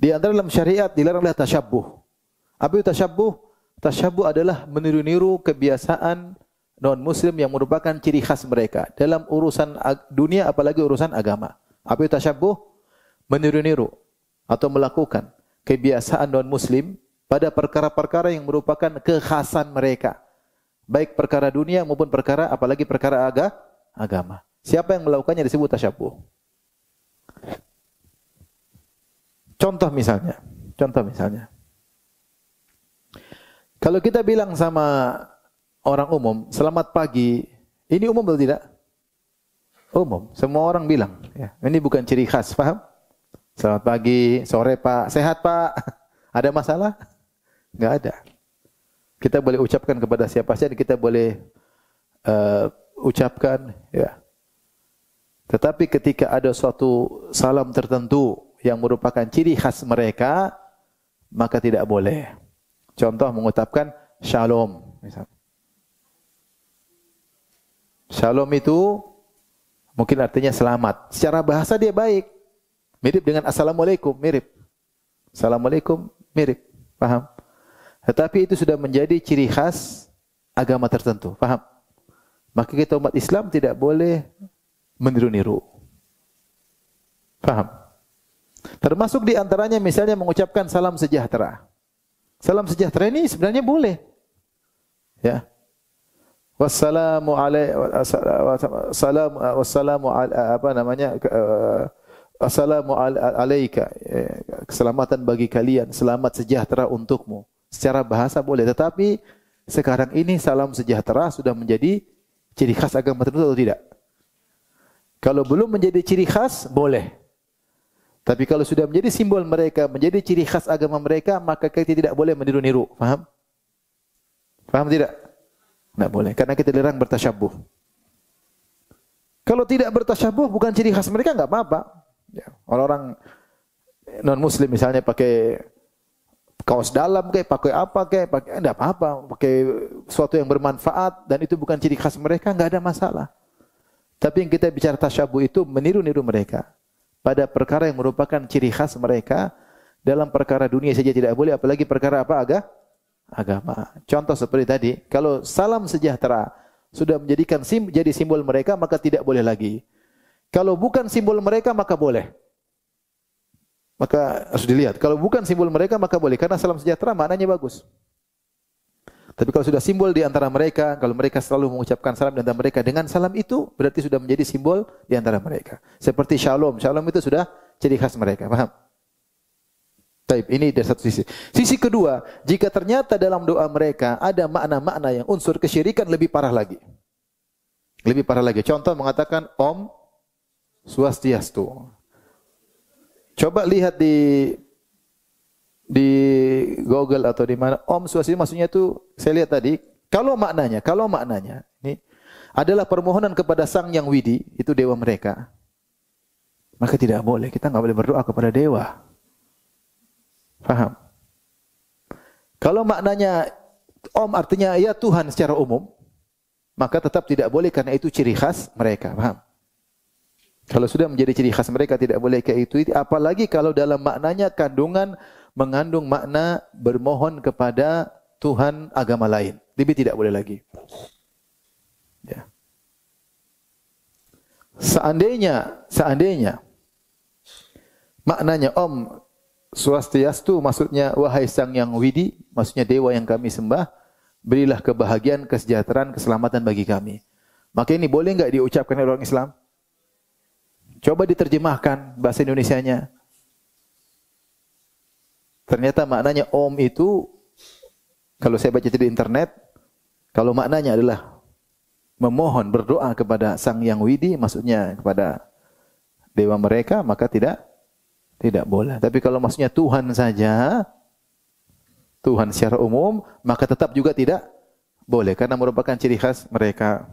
Di antara dalam syariat dilarang adalah tasyabbuh. Apa itu tasyabbuh? Tasyabbuh adalah meniru-niru kebiasaan non-muslim yang merupakan ciri khas mereka dalam urusan dunia apalagi urusan agama. Apa itu tasyabbuh? Meniru-niru atau melakukan kebiasaan non-muslim pada perkara-perkara yang merupakan kekhasan mereka. Baik perkara dunia maupun perkara apalagi perkara agama. Siapa yang melakukannya disebut tasyabbuh. Contoh misalnya. Kalau kita bilang sama orang umum, selamat pagi, ini umum atau tidak? Umum, semua orang bilang. Ya. Ini bukan ciri khas, paham? Selamat pagi, sore Pak, sehat Pak. Ada masalah? Enggak ada. Kita boleh ucapkan kepada siapa saja, kita boleh ucapkan. Ya. Tetapi ketika ada suatu salam tertentu yang merupakan ciri khas mereka, maka tidak boleh. Contoh mengucapkan shalom. Misalnya. Shalom itu mungkin artinya selamat. Secara bahasa dia baik. Mirip dengan assalamualaikum, mirip. Assalamualaikum, mirip. Paham? Tetapi itu sudah menjadi ciri khas agama tertentu. Paham? Maka kita umat Islam tidak boleh meniru-niru. Paham? Termasuk di antaranya misalnya mengucapkan salam sejahtera. Salam sejahtera ini sebenarnya boleh. Ya. Wassalamu alaika. Keselamatan bagi kalian, selamat sejahtera untukmu. Secara bahasa boleh, tetapi sekarang ini salam sejahtera sudah menjadi ciri khas agama tertentu atau tidak? Kalau belum menjadi ciri khas, boleh. Tapi kalau sudah menjadi simbol mereka, menjadi ciri khas agama mereka, maka kita tidak boleh meniru-niru. Faham? Faham tidak? Tidak boleh. Karena kita dilarang bertasyabbuh. Kalau tidak bertasyabbuh, bukan ciri khas mereka, enggak apa-apa. Ya. Orang-orang non-muslim misalnya pakai kaos dalam, pakai apa, pakai enggak apa-apa. Pakai sesuatu yang bermanfaat, dan itu bukan ciri khas mereka, enggak ada masalah. Tapi yang kita bicara tasyabbuh itu meniru-niru mereka. Pada perkara yang merupakan ciri khas mereka, dalam perkara dunia saja tidak boleh, apalagi perkara apa? Agama. Contoh seperti tadi, kalau salam sejahtera sudah menjadikan jadi simbol mereka, maka tidak boleh lagi. Kalau bukan simbol mereka, maka boleh. Maka harus dilihat. Kalau bukan simbol mereka, maka boleh. Karena salam sejahtera maknanya bagus. Tapi kalau sudah simbol di antara mereka, kalau mereka selalu mengucapkan salam di antara mereka dengan salam itu, berarti sudah menjadi simbol di antara mereka. Seperti shalom. Shalom itu sudah ciri khas mereka. Paham? Baik, ini dari satu sisi. Sisi kedua, jika ternyata dalam doa mereka ada makna-makna yang unsur kesyirikan, lebih parah lagi. Lebih parah lagi. Contoh mengatakan Om Swastiastu. Coba lihat di Google atau di mana Om Swastiastu maksudnya itu saya lihat tadi kalau maknanya ini adalah permohonan kepada Sang Yang Widi, itu dewa mereka, maka tidak boleh, kita enggak boleh berdoa kepada dewa. Paham? Kalau maknanya Om artinya ya Tuhan secara umum, maka tetap tidak boleh karena itu ciri khas mereka. Paham? Kalau sudah menjadi ciri khas mereka tidak boleh kayak itu, apalagi kalau dalam maknanya mengandung makna bermohon kepada Tuhan agama lain. Lebih tidak boleh lagi. Ya. Seandainya maknanya Om Swastiastu maksudnya wahai Sang Yang Widi, maksudnya dewa yang kami sembah, berilah kebahagiaan, kesejahteraan, keselamatan bagi kami. Maka ini boleh enggak diucapkan oleh orang Islam? Coba diterjemahkan bahasa Indonesianya. Ternyata maknanya Om itu, kalau saya baca di internet, kalau maknanya adalah memohon, berdoa kepada Sang Yang Widi, maksudnya kepada dewa mereka, maka tidak boleh. Tapi kalau maksudnya Tuhan saja, Tuhan secara umum, maka tetap juga tidak boleh, karena merupakan ciri khas mereka.